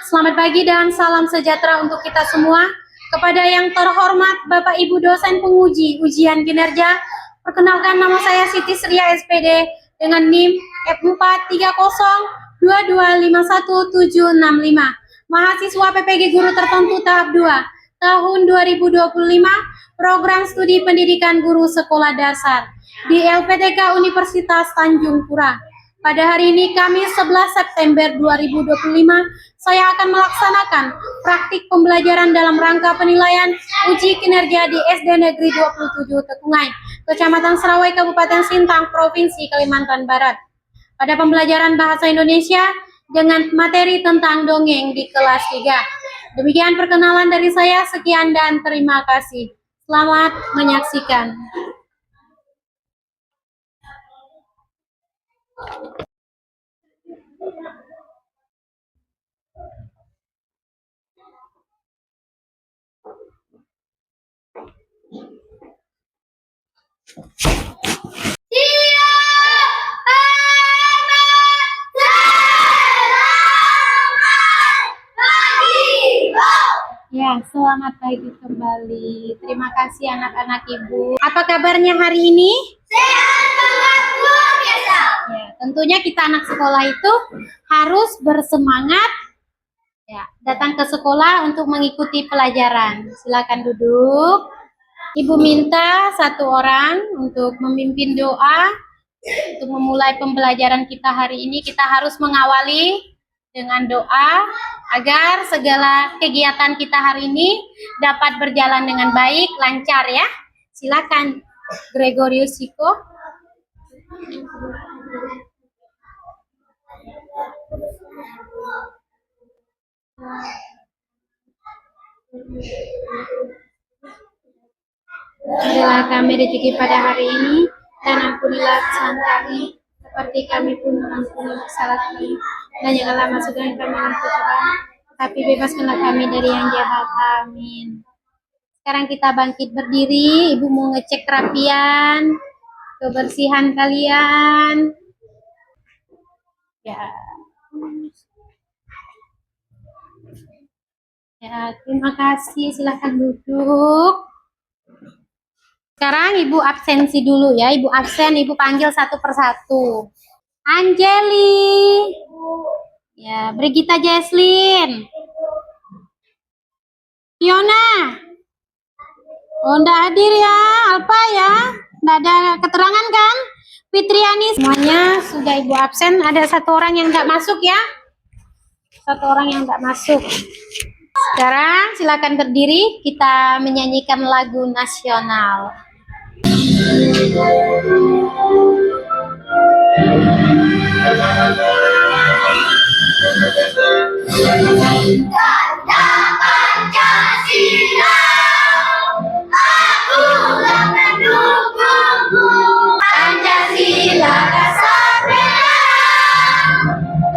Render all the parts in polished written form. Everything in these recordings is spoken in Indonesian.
Selamat pagi dan salam sejahtera untuk kita semua. Kepada yang terhormat Bapak Ibu dosen penguji ujian kinerja, perkenalkan nama saya Siti Sria SPD dengan NIM F430225175, mahasiswa PPG Guru Tertentu tahap 2 tahun 2025, program studi pendidikan guru sekolah dasar di LPTK Universitas Tanjung Pura. Pada hari ini, Kamis 11 September 2025, saya akan melaksanakan praktik pembelajaran dalam rangka penilaian uji kinerja di SD Negeri 27 Tekungai, Kecamatan Serawai, Kabupaten Sintang, Provinsi Kalimantan Barat. Pada pembelajaran Bahasa Indonesia dengan materi tentang dongeng di kelas 3. Demikian perkenalan dari saya, sekian dan terima kasih. Selamat menyaksikan. Ya, selamat pagi kembali. Terima kasih anak-anak Ibu. Apa kabarnya hari ini? Sehat, semangat, luar biasa. Ya, tentunya kita anak sekolah itu harus bersemangat ya, datang ke sekolah untuk mengikuti pelajaran. Silakan duduk. Ibu minta satu orang untuk memimpin doa untuk memulai pembelajaran kita hari ini. Kita harus mengawali dengan doa agar segala kegiatan kita hari ini dapat berjalan dengan baik, lancar ya. Silakan Gregorius Siko. Berilah kami rezeki pada hari ini, dan ampunilah kesalahan kami, seperti kami pun mengampuni kesalahan kami. Dan janganlah masukkan kami dalam pencobaan, tapi bebaskanlah kami dari yang jahat. Amin. Sekarang kita bangkit berdiri. Ibu mau ngecek kerapian, kebersihan kalian. Ya. Ya, terima kasih. Silahkan duduk. Sekarang Ibu absensi dulu ya. Ibu absen, Ibu panggil satu persatu. Anjeli. Ya, Brigita Jesslyn. Fiona. Oh, enggak hadir ya. Alpa ya. Enggak ada keterangan kan? Fitriani. Semuanya sudah Ibu absen. Ada satu orang yang enggak masuk ya. Satu orang yang enggak masuk. Sekarang silakan berdiri. Kita menyanyikan lagu nasional. Tanda Pancasila, akulah pendukungmu. Pancasila dasar bela,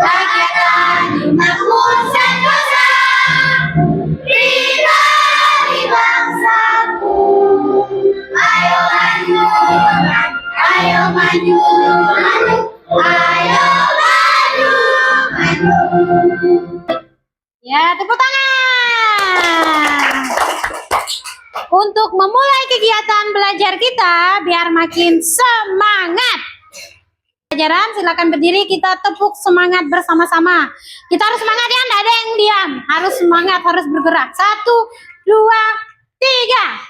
rakyat dimakmur sentosa, pribadi bangsaku. Ayo maju, ayo maju, ayo maju, maju. Ya, tepuk tangan. Untuk memulai kegiatan belajar kita biar makin semangat. Pelajaran silakan berdiri, kita tepuk semangat bersama-sama. Kita harus semangat ya, enggak ada yang diam. Harus semangat, harus bergerak. 1, 2, 3.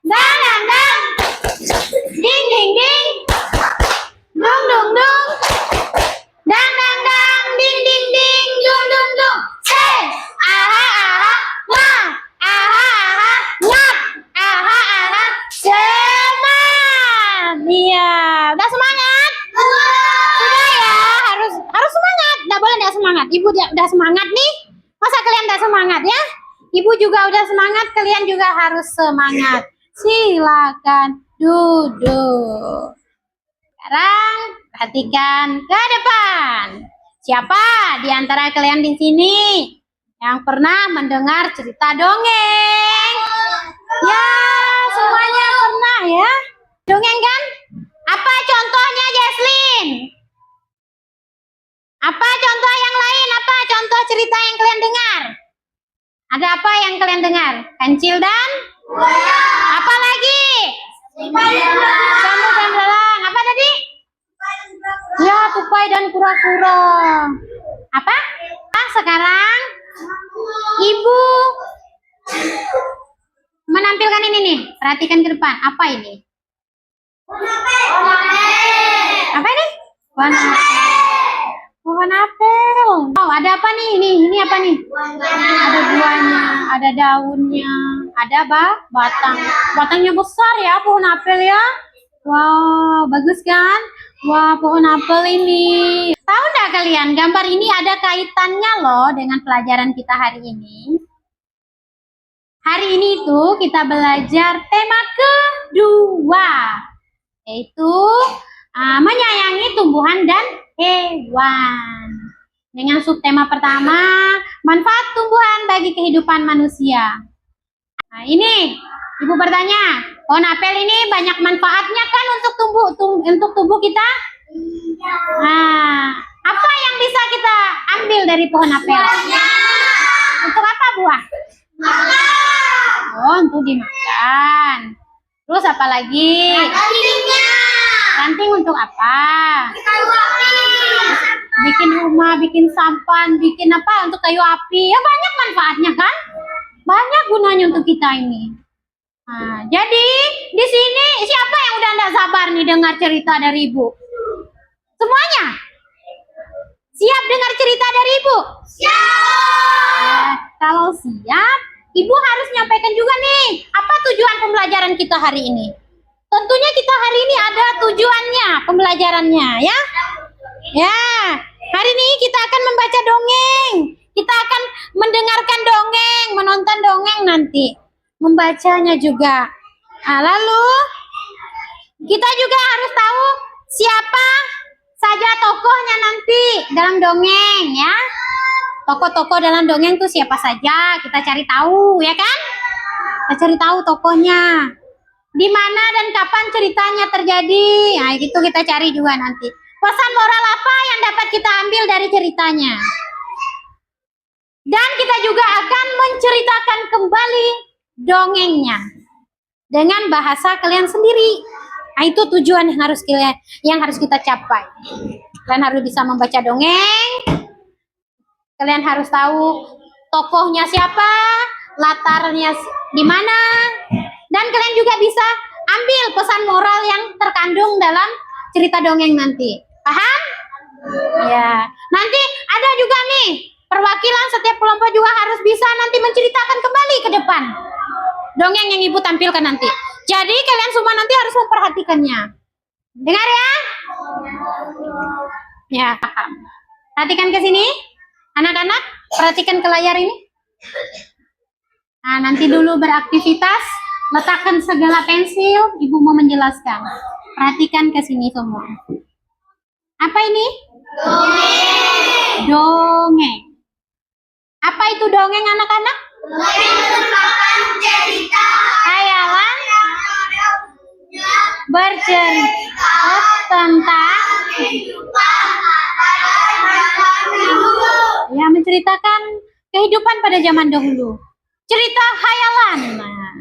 Dang, dang, dang. Ding, ding, ding. Dung, dung, dung. Dang, dang, dang. Ding, ding, ding. Dung, dung, dung. Say. Aha, aha. Ma. Aha, aha. Ngap. Aha, aha. Semangat. Iya. Udah semangat? Sudah ya. Harus semangat. Nggak boleh nggak semangat. Ibu udah semangat nih. Masa kalian nggak semangat ya? Ibu juga udah semangat. Kalian juga harus semangat. Silakan duduk. Sekarang perhatikan ke depan. Siapa di antara kalian di sini yang pernah mendengar cerita dongeng? Ya, semuanya pernah ya. Dongeng kan? Apa contohnya, Jesslyn? dengar? Ada apa yang kalian dengar? Kancil dan apa lagi? Semut dan belalang. Apa tadi? Ya, tupai dan kura-kura. Apa? Sekarang Ibu menampilkan ini nih. Perhatikan ke depan. Apa ini? Apa ini? Pohon apel. Oh, ada apa nih? Ini apa nih? Ada buahnya, ada daunnya, ada batang. Batangnya besar ya pohon apel ya. Wow, bagus kan? Wah, pohon apel ini. Tahu nggak kalian, gambar ini ada kaitannya loh dengan pelajaran kita hari ini. Hari ini itu kita belajar tema kedua, yaitu menyayangi tumbuhan dan hewan. Dengan subtema pertama, manfaat tumbuhan bagi kehidupan manusia. Nah, ini Ibu bertanya, pohon apel ini banyak manfaatnya kan untuk tubuh kita? Nah, apa yang bisa kita ambil dari pohon apel? Untuk apa buah? Oh, untuk dimakan. Terus apa lagi? Ranting untuk apa? Bikin rumah, bikin sampan, bikin apa? Untuk kayu api. Ya banyak manfaatnya kan? Banyak gunanya untuk kita ini. Nah, jadi di sini siapa yang udah tidak sabar nih dengar cerita dari Ibu? Semuanya? Siap dengar cerita dari Ibu? Siap. Kalau siap, Ibu harus nyampaikan juga nih, apa tujuan pembelajaran kita hari ini? Tentunya kita hari ini ada tujuannya pembelajarannya ya. Ya, hari ini kita akan membaca dongeng. Kita akan mendengarkan dongeng, menonton dongeng nanti. Membacanya juga. Nah, lalu kita juga harus tahu siapa saja tokohnya nanti dalam dongeng ya. Tokoh-tokoh dalam dongeng tuh siapa saja, kita cari tahu ya kan? Kita cari tahu tokohnya. Di mana dan kapan ceritanya terjadi. Nah, itu kita cari juga nanti. Pesan moral apa yang dapat kita ambil dari ceritanya. Dan kita juga akan menceritakan kembali dongengnya dengan bahasa kalian sendiri. Nah, itu tujuan yang harus kita capai. Kalian harus bisa membaca dongeng. Kalian harus tahu tokohnya siapa, latarnya di mana, dan kalian juga bisa ambil pesan moral yang terkandung dalam cerita dongeng nanti. Paham? Ya. Nanti ada juga nih perwakilan setiap kelompok juga harus bisa nanti menceritakan kembali ke depan dongeng yang Ibu tampilkan nanti. Jadi kalian semua nanti harus memperhatikannya. Dengar ya? Ya, paham. Perhatikan ke sini. Anak-anak, perhatikan ke layar ini. Nah, nanti dulu beraktivitas. Letakkan segala pensil. Ibu mau menjelaskan. Perhatikan ke sini semua. Apa ini? Dongeng. Apa itu dongeng anak-anak? Hayalan bercerita tentang ya, menceritakan kehidupan pada zaman dahulu. Cerita hayalan. Nah,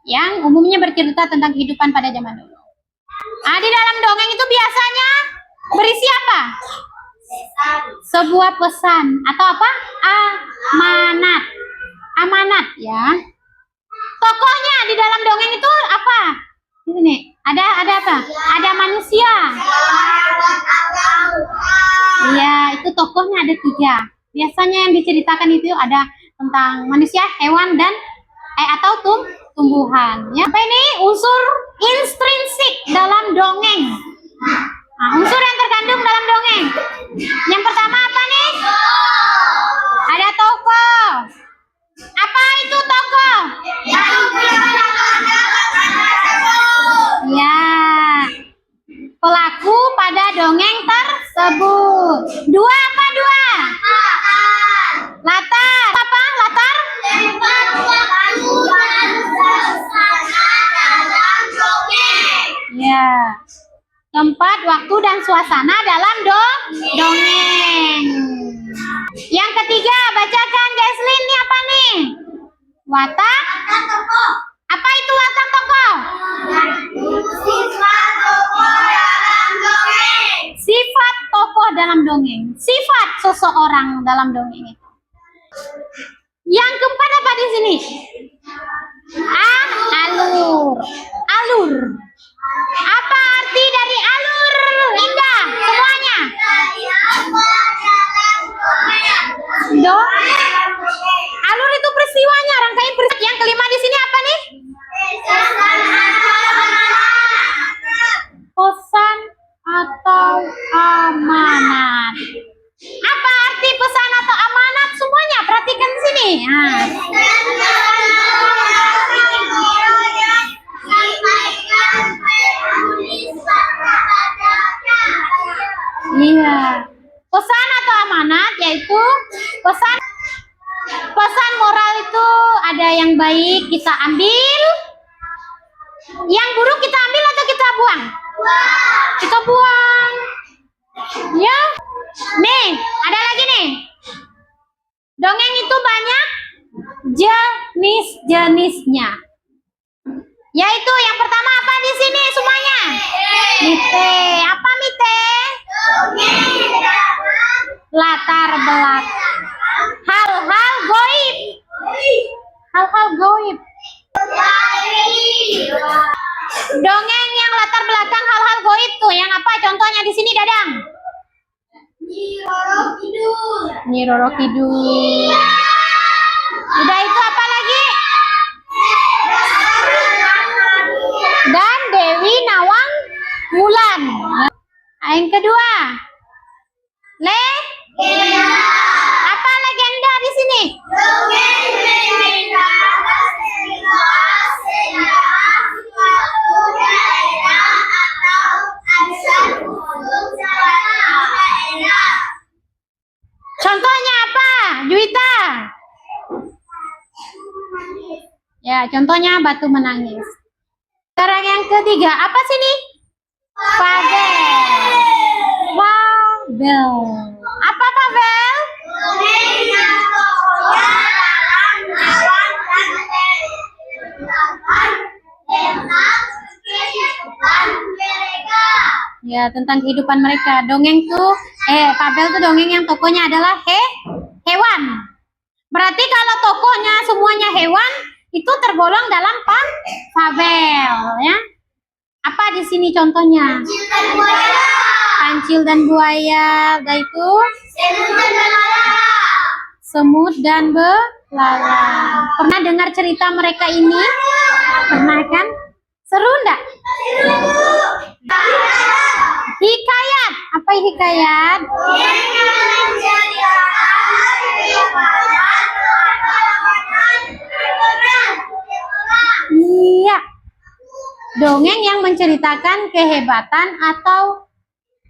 yang umumnya bercerita tentang kehidupan pada zaman dahulu. Nah, di dalam dongeng itu biasanya berisi apa? Sebuah pesan atau apa? Amanat. Amanat ya. Tokohnya di dalam dongeng itu apa? Ini ada apa? Ada manusia. Iya, itu tokohnya ada 3. Biasanya yang diceritakan itu ada tentang manusia, hewan dan atau tumbuhan. Ya, apa ini? Unsur intrinsik dalam dongeng. Nah, unsur yang terkandung dalam dongeng. Yang pertama apa nih? Ada tokoh. Apa itu tokoh? Ya, pelaku pada dongeng tersebut. Dua apa dua? Latar. Apa latar? Ya, tempat, waktu, dan suasana dalam dongeng. Yang ketiga, bacakan Jesslyn, ini apa nih? Watak. Apa itu watak tokoh? Sifat tokoh dalam dongeng. Sifat tokoh dalam dongeng. Sifat seseorang dalam dongeng itu. Yang keempat apa di sini? Alur. Alur. Apa arti dari alur? Indah, semuanya. Dongeng. Alur itu peristiwanya, rangkaian peristiwa. Yang kelima di sini apa nih? Pesan atau amanat. Apa arti pesan atau amanat? Semuanya perhatikan sini. Nah. Iya. Pesan atau amanat yaitu pesan moral itu ada yang baik kita ambil, yang buruk kita ambil atau kita buang? Kita buang. Ya. Nih, ada lagi nih. Dongeng itu banyak jenis-jenisnya. Yaitu yang pertama apa di sini semuanya? Mite. Apa mite? Latar belakang. Hal-hal goib. Hal-hal goib. Dongeng yang latar belakang hal-hal goib tuh yang apa? Contohnya di sini Dadang. Nyi Roro Kidul. Udah itu apa lagi? Dan Dewi Nawang Wulan. Yang kedua, apa legenda di sini? Contohnya apa, Juwita? Ya, contohnya batu menangis. Sekarang yang ketiga, apa sini? Fabel. Fabel. Apa fabel? Ya, tentang kehidupan mereka. Dongeng tuh, fabel tuh dongeng yang tokohnya adalah hewan. Berarti kalau tokohnya semuanya hewan, itu tergolong dalam fabel, ya. Apa di sini contohnya? Kancil dan buaya, yaitu semut dan belalang. Pernah dengar cerita mereka ini? Pernah kan? Seru enggak? Hikayat. Apa hikayat? Iya. Dongeng yang menceritakan kehebatan atau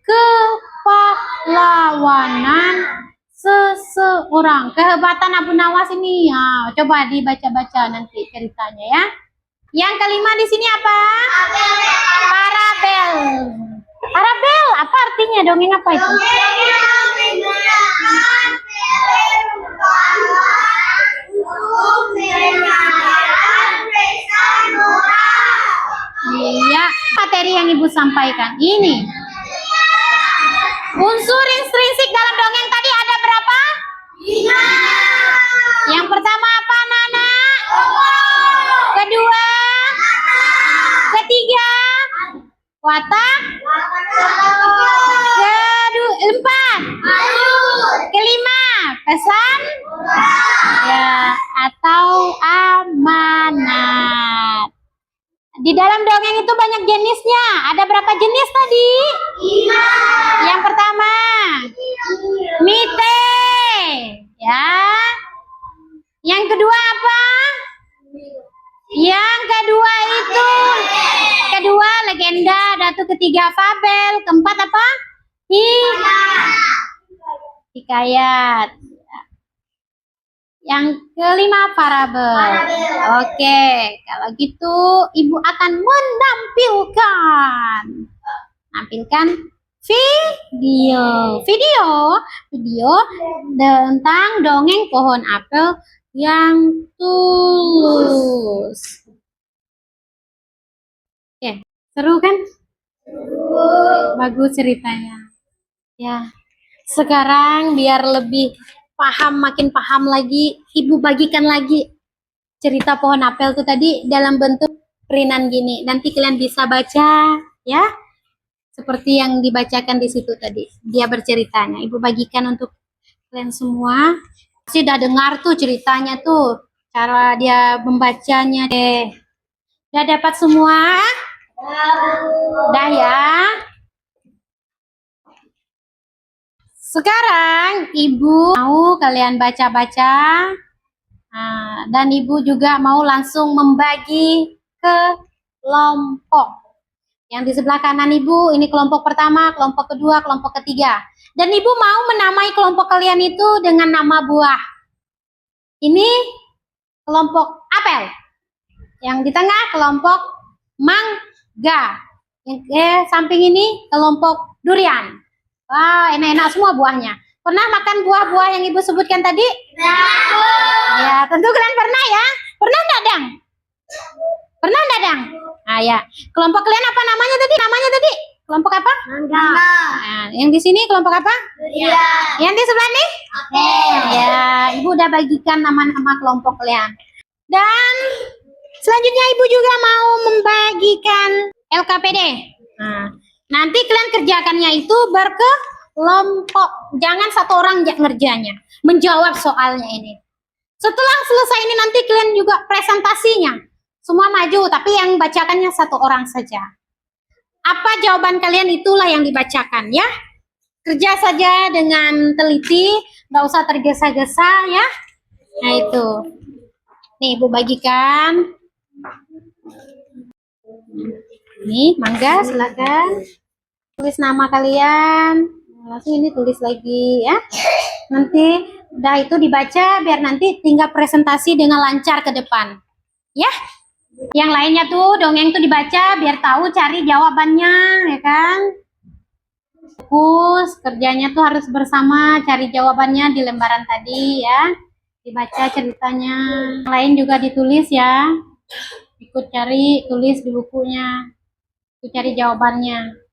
kepahlawanan seseorang. Kehebatan Abu Nawas ini ya, coba dibaca-baca nanti ceritanya ya. Yang kelima di sini apa? Parabel. Parabel, apa artinya? Dongeng apa itu? Iya, materi yang Ibu sampaikan ini. Unsur intrinsik dalam dongeng tadi ada berapa? 5. Yang pertama apa, Nana? Kedua? Ketiga? Watak? Keempat? Kelima? Pesan? Ya, atau amanat. Di dalam dongeng itu banyak jenisnya. Ada berapa jenis tadi? 5. Yang pertama, mite. Ya. Yang kedua apa? Yang kedua itu legenda. Datu ketiga fabel. Keempat apa? Hikayat. Yang kelima parabel. Oke, kalau gitu Ibu akan menampilkan Video tentang dongeng pohon apel yang tulus. Oke, seru kan? Bagus ceritanya. Ya, sekarang biar lebih paham, makin paham lagi, Ibu bagikan lagi cerita pohon apel tuh tadi dalam bentuk perinan gini. Nanti kalian bisa baca, ya. Seperti yang dibacakan di situ tadi. Dia berceritanya. Ibu bagikan untuk kalian semua. Pasti udah dengar tuh ceritanya tuh. Cara dia membacanya deh. Udah dapat semua? Udah ya. Sekarang Ibu mau kalian baca-baca. Nah, dan Ibu juga mau langsung membagi ke kelompok. Yang di sebelah kanan Ibu, ini kelompok pertama, kelompok kedua, kelompok ketiga. Dan Ibu mau menamai kelompok kalian itu dengan nama buah. Ini kelompok apel. Yang di tengah kelompok mangga. Yang samping ini kelompok durian. Wah, enak-enak semua buahnya. Pernah makan buah-buah yang Ibu sebutkan tadi? Ya, tentu kalian pernah ya. Pernah enggak, Dang? Pernah enggak, Dang? Ah ya, kelompok kalian apa namanya tadi? Namanya tadi? Kelompok apa? Mangga. Nah, yang di sini kelompok apa? Durian. Yang di sebelah nih? Ya, Ibu udah bagikan nama-nama kelompok kalian. Dan selanjutnya Ibu juga mau membagikan LKPD. Nah, nanti kalian kerjakannya itu berkelompok. Jangan satu orang ngerjanya, menjawab soalnya ini. Setelah selesai ini nanti kalian juga presentasinya. Semua maju, tapi yang bacakannya satu orang saja. Apa jawaban kalian itulah yang dibacakan ya. Kerja saja dengan teliti, nggak usah tergesa-gesa ya. Nah itu. Nih Ibu bagikan. Nih mangga silakan. Tulis nama kalian. Langsung ini tulis lagi ya. Nanti udah itu dibaca biar nanti tinggal presentasi dengan lancar ke depan. Ya. Yang lainnya tuh dongeng tuh dibaca biar tahu cari jawabannya, ya kan? Fokus kerjanya tuh harus bersama cari jawabannya di lembaran tadi ya. Dibaca ceritanya. Yang lain juga ditulis ya. Ikut cari, tulis di bukunya. Ikut cari jawabannya.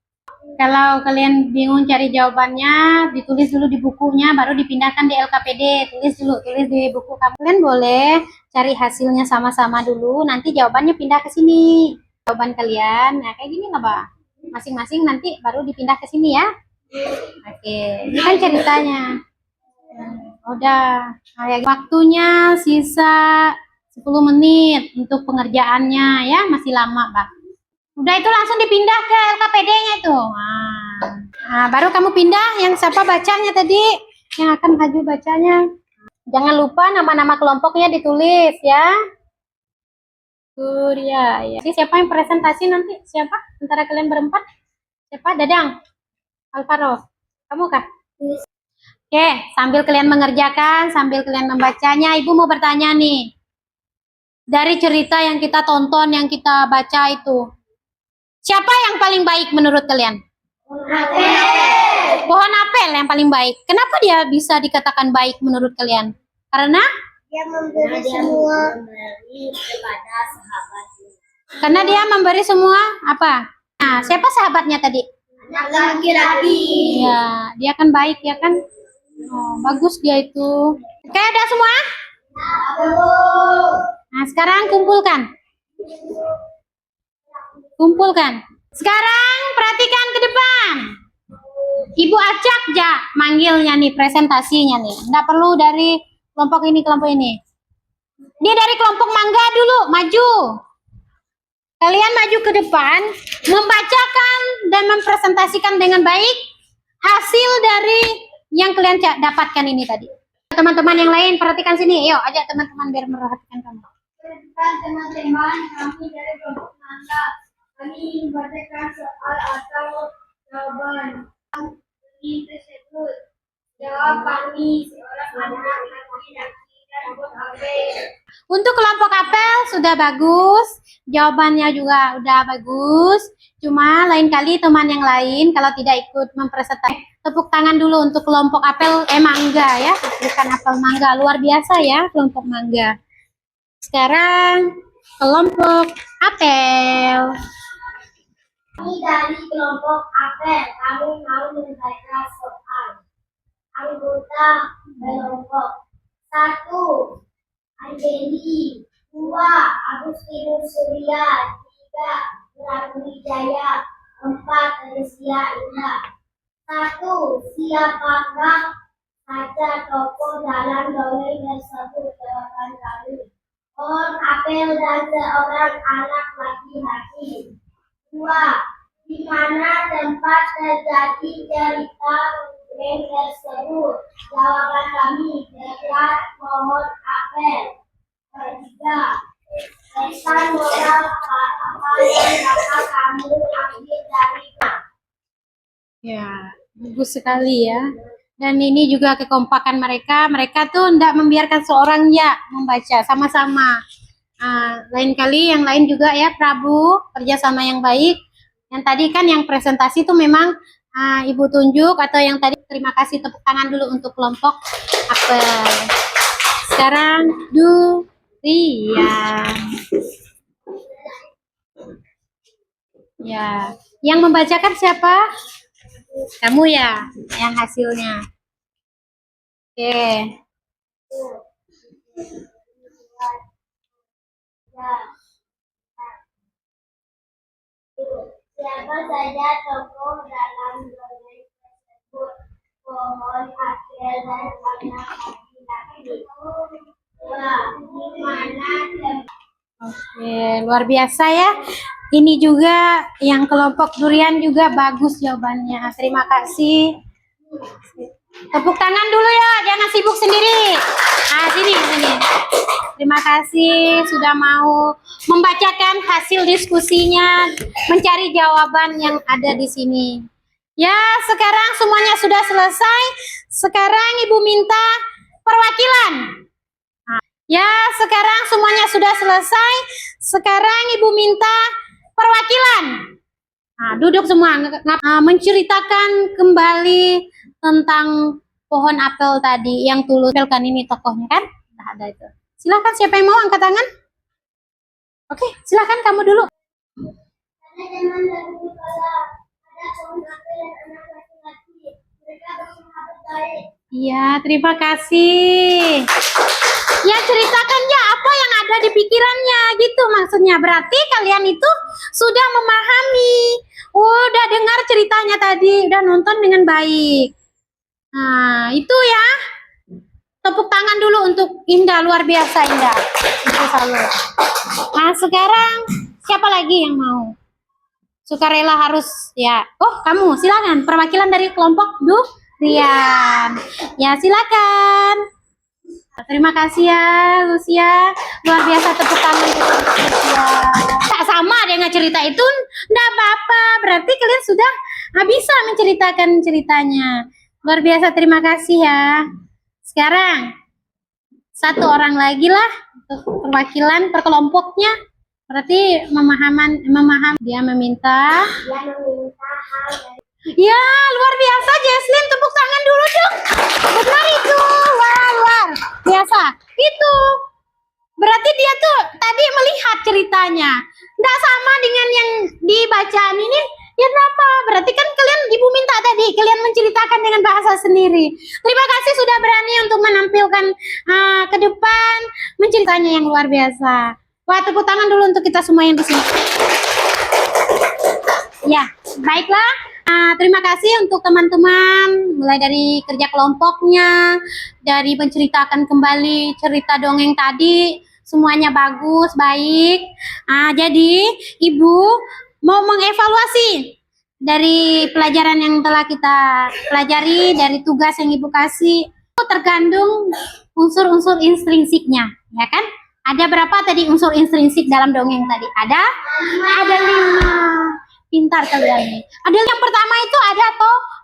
Kalau kalian bingung cari jawabannya, ditulis dulu di bukunya, baru dipindahkan di LKPD. Tulis dulu, tulis di buku kamu. Kalian boleh cari hasilnya sama-sama dulu, nanti jawabannya pindah ke sini. Jawaban kalian, nah kayak gini lah, Pak. Masing-masing nanti baru dipindah ke sini ya. Oke, ini kan ceritanya. Udah, kayak waktunya sisa 10 menit untuk pengerjaannya ya, masih lama, Pak. Udah itu langsung dipindah ke LKPD-nya itu. Nah, baru kamu pindah yang siapa bacanya tadi, yang akan maju bacanya. Jangan lupa nama-nama kelompoknya ditulis ya. Surya ya. Jadi siapa yang presentasi nanti? Siapa? Antara kalian berempat? Siapa? Dadang? Alvaro? Kamu kah? Oke, sambil kalian mengerjakan, sambil kalian membacanya, Ibu mau bertanya nih. Dari cerita yang kita tonton, yang kita baca itu, siapa yang paling baik menurut kalian? Pohon apel yang paling baik. Kenapa dia bisa dikatakan baik menurut kalian? Karena Dia memberi semua kepada sahabatnya. karena dia memberi semua apa? Nah, siapa sahabatnya tadi? Anak laki-laki. Ya, dia kan baik ya kan? Oh, bagus dia itu. Oke, udah semua? Nah, sekarang kumpulkan. Kumpulkan. Sekarang perhatikan ke depan. Ibu acak ja manggilnya nih, presentasinya nih. Nggak perlu dari kelompok ini, kelompok ini. Dia dari kelompok mangga dulu, maju. Kalian maju ke depan, membacakan dan mempresentasikan dengan baik hasil dari yang kalian dapatkan ini tadi. Teman-teman yang lain perhatikan sini. Yuk, ajak teman-teman biar memperhatikan kamu. Teman-teman, kami dari kelompok mangga. Kami membacakan soal atau jawaban. Ini tersebut. Jawab kami seorang anak laki-laki dan buah apel. Untuk kelompok apel sudah bagus, jawabannya juga udah bagus. Cuma lain kali teman yang lain kalau tidak ikut mempesertakan, tepuk tangan dulu untuk kelompok apel mangga ya, bukan apel mangga, luar biasa ya kelompok mangga. Sekarang kelompok apel. Kami dari kelompok apel, kami mau membaca soal. Anggota kelompok 1. Angeli, 2. Agustinus Surya, 3. Prawijaya, 4. Rizia Indah. 1. Siapakah saja tokoh dalam dongeng tersebut? Jawaban kami. Pohon apel dan seorang anak laki-laki. 2. Di mana tempat terjadi cerita dongeng tersebut? Jawaban kami. Dekat pohon apel. 3. Pesan moral apa yang dapat kamu ambil dari Ya, bagus sekali ya. Dan ini juga kekompakan mereka. Mereka tuh tidak membiarkan seorang ya membaca sama-sama. Lain kali yang lain juga ya, Prabu, kerjasama yang baik. Yang tadi kan yang presentasi itu memang Ibu tunjuk, atau yang tadi terima kasih, tepuk tangan dulu untuk kelompok apel. Sekarang durian. Ya, yang membacakan siapa? Kamu ya, yang hasilnya. Oke. Siapa saja tokoh dalam dongeng tersebut? Pohon apel dan anak laki-laki. 2. Di mana tempat Oke, luar biasa ya. Ini juga yang kelompok durian juga bagus jawabannya. Terima kasih. Tepuk tangan dulu ya, jangan sibuk sendiri. Sini. Terima kasih sudah mau membacakan hasil diskusinya, mencari jawaban yang ada di sini. Ya, sekarang semuanya sudah selesai. Sekarang Ibu minta perwakilan. Ya, sekarang semuanya sudah selesai. Sekarang Ibu minta perwakilan. Duduk semua, menceritakan kembali tentang pohon apel tadi yang tulus. Kan ini tokohnya kan? Nah, ada itu. Silakan, siapa yang mau angkat tangan? Oke, silakan kamu dulu. pada zaman dahulu kala ada pohon apel dan anak laki-laki. Mereka bersahabat baik. Iya, terima kasih. Ya, ceritakan ya apa yang ada di pikirannya gitu maksudnya. Berarti kalian itu sudah memahami. Udah dengar ceritanya tadi, udah nonton dengan baik. Nah, itu ya. Tepuk tangan dulu untuk Indah, luar biasa Indah. Itu selalu. Nah, sekarang siapa lagi yang mau? Sukarela harus ya. Oh, kamu silakan perwakilan dari kelompok durian. Ya, silakan. Terima kasih ya, Lucia. Luar biasa, tepuk tangan untuk Lucia. Tak sama dengan cerita itu, enggak apa-apa. Berarti kalian sudah bisa menceritakan ceritanya. Luar biasa, terima kasih ya. Sekarang satu orang lagi lah untuk perwakilan per kelompoknya. Berarti memaham dia meminta. Dia meminta hal dari Ya, luar biasa Jesslyn, tepuk tangan dulu dong. Benar itu. Wah, luar biasa. Itu berarti dia tuh tadi melihat ceritanya. Nggak sama dengan yang dibacaan ini. Ya kenapa? Berarti kan kalian Ibu minta tadi kalian menceritakan dengan bahasa sendiri. Terima kasih sudah berani untuk menampilkan ke depan menceritanya yang luar biasa. Wah, tepuk tangan dulu untuk kita semua yang di sini. Ya, baiklah. Terima kasih untuk teman-teman, mulai dari kerja kelompoknya, dari menceritakan kembali cerita dongeng tadi, semuanya bagus, baik. Jadi Ibu mau mengevaluasi dari pelajaran yang telah kita pelajari, dari tugas yang Ibu kasih, itu tergantung unsur-unsur intrinsiknya, ya kan? Ada berapa tadi unsur intrinsik dalam dongeng tadi? Ada 5. Pintar kalian nih. Ada yang pertama itu ada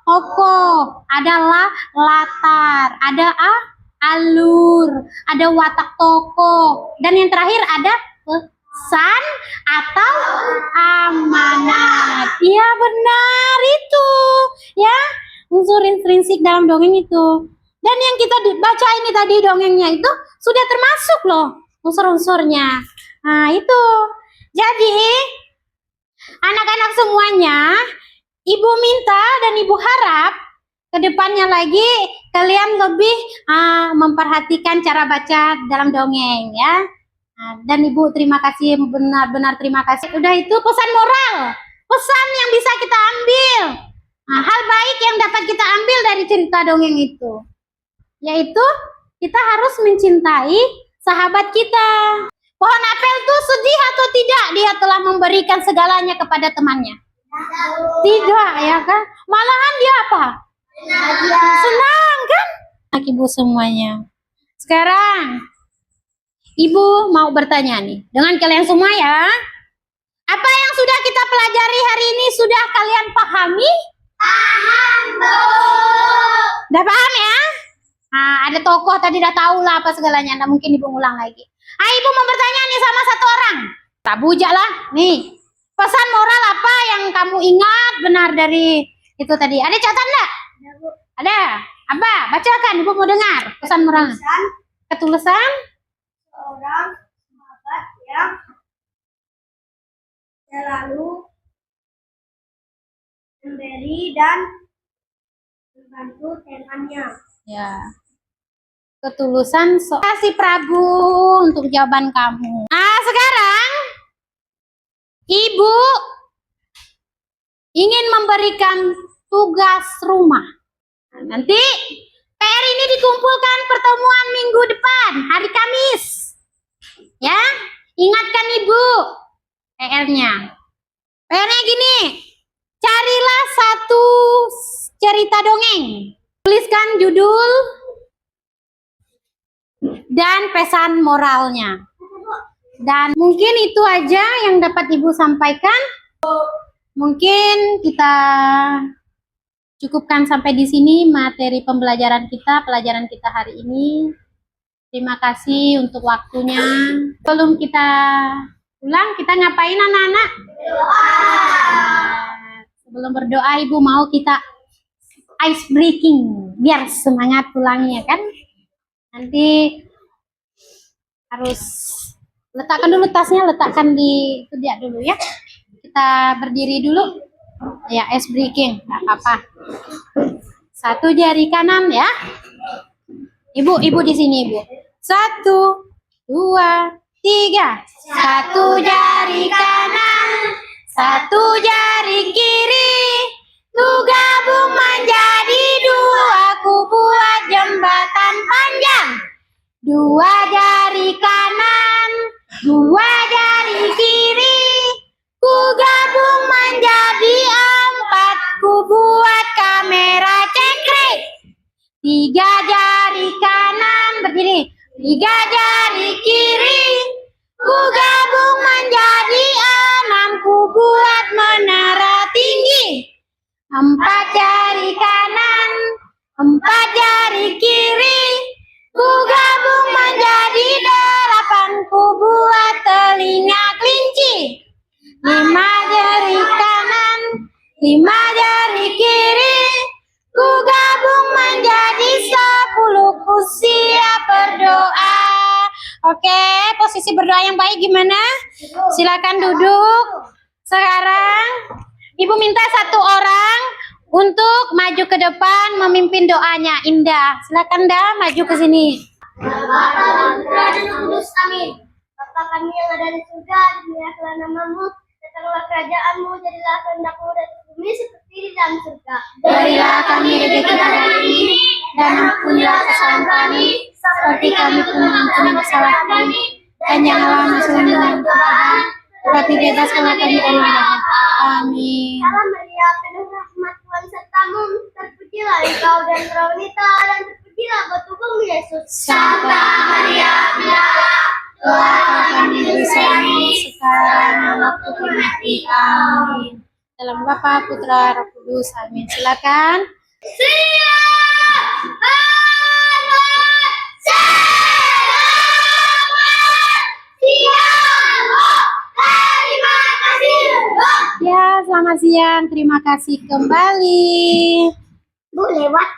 tokoh, adalah latar, ada alur, ada watak tokoh, dan yang terakhir ada Ihsan atau amanat. Iya benar itu. Ya, unsur intrinsik dalam dongeng itu. Dan yang kita baca ini tadi dongengnya itu sudah termasuk loh unsur-unsurnya. Nah, itu. Jadi, anak-anak semuanya, Ibu minta dan Ibu harap ke depannya lagi kalian lebih memperhatikan cara baca dalam dongeng ya. Nah, dan Ibu terima kasih, benar-benar terima kasih. Udah itu pesan moral, pesan yang bisa kita ambil. Nah, hal baik yang dapat kita ambil dari cerita dongeng itu, yaitu kita harus mencintai sahabat kita. Pohon apel itu sedih atau tidak dia telah memberikan segalanya kepada temannya? Tidak ya kan? Malahan dia apa? Senang kan? Anak Ibu semuanya. Sekarang Ibu mau bertanya nih dengan kalian semua ya. Apa yang sudah kita pelajari hari ini sudah kalian pahami? Paham, Bu. Udah paham ya? Nah, ada tokoh tadi udah tahu lah apa segalanya. Nggak mungkin Ibu ngulang lagi. Ibu mau bertanya nih sama satu orang. Tak bujak lah. Nih, pesan moral apa yang kamu ingat benar dari itu tadi? Ada catatan enggak? Ada, Bu. Ada. Apa? Bacakan, Ibu mau dengar pesan moral. Ketulusan Seorang sahabat yang selalu memberi dan membantu temannya. ya. Ketulusan kasih Prabu untuk jawaban kamu. Nah, sekarang Ibu ingin memberikan tugas rumah. Nah, nanti PR ini dikumpulkan pertemuan minggu depan, hari Kamis. Ya, ingatkan Ibu PR-nya. PR-nya gini, carilah satu cerita dongeng. Tuliskan judul dan pesan moralnya. Dan mungkin itu aja yang dapat Ibu sampaikan. Mungkin kita cukupkan sampai di sini materi pelajaran kita hari ini. Terima kasih untuk waktunya. Sebelum kita pulang, kita ngapain anak-anak? Sebelum berdoa, Ibu mau kita ice breaking biar semangat pulangnya kan? Nanti harus letakkan dulu tasnya, letakkan di itu dia dulu ya. Kita berdiri dulu. Ya, ice breaking, nggak apa-apa. Satu jari kanan ya. Ibu di sini Ibu. 1, 2, 3. Satu jari kanan, satu jari kiri. Ku gabung menjadi dua, ku buat jembatan panjang. 2 jari kanan, 2 jari kiri. Ku gabung menjadi 4, ku buat kamera cekrek. 3 jari kanan, berdiri. 3 jari kiri. Ku gabung menjadi 6, ku buat menara tinggi. 4 jari kanan, 4 jari kiri. Ku gabung menjadi 8, ku buat telinga kelinci. 5 jari kanan, 5 jari kiri. Ku gabung menjadi 10, ku siap berdoa. Oke, posisi berdoa yang baik gimana? Silakan duduk. Sekarang Ibu minta satu orang untuk maju ke depan memimpin doanya. Indah, silakan dah maju ke sini. Bapa dan Putra dan Roh Kudus, amin. Bapa kami yang ada di surga, dimuliakanlah namamu, datanglah kerajaanmu, jadilah kehendakmu di bumi seperti di dalam surga. Berilah kami rezeki kita hari ini, dan ampunilah kesalahan kami, seperti kami pun mengampuni kesalahan kami. Dan janganlah masuk dalam cobaan, tetapi bebaskanlah kami dari jahat. Amin. Salam Maria, penuh rahmat Tuhan sertamu, terpujilah engkau dan wanita, dan terpujilah buah tubuhmu Yesus. Santa Maria, Bunda Allah, doakan kami dosa kami sekarang dan waktu kami mati. Amin. Dalam Bapa, Putra, Roh Kudus. Amin. Silakan. Selamat siang. Terima kasih kembali. Bu, lewat.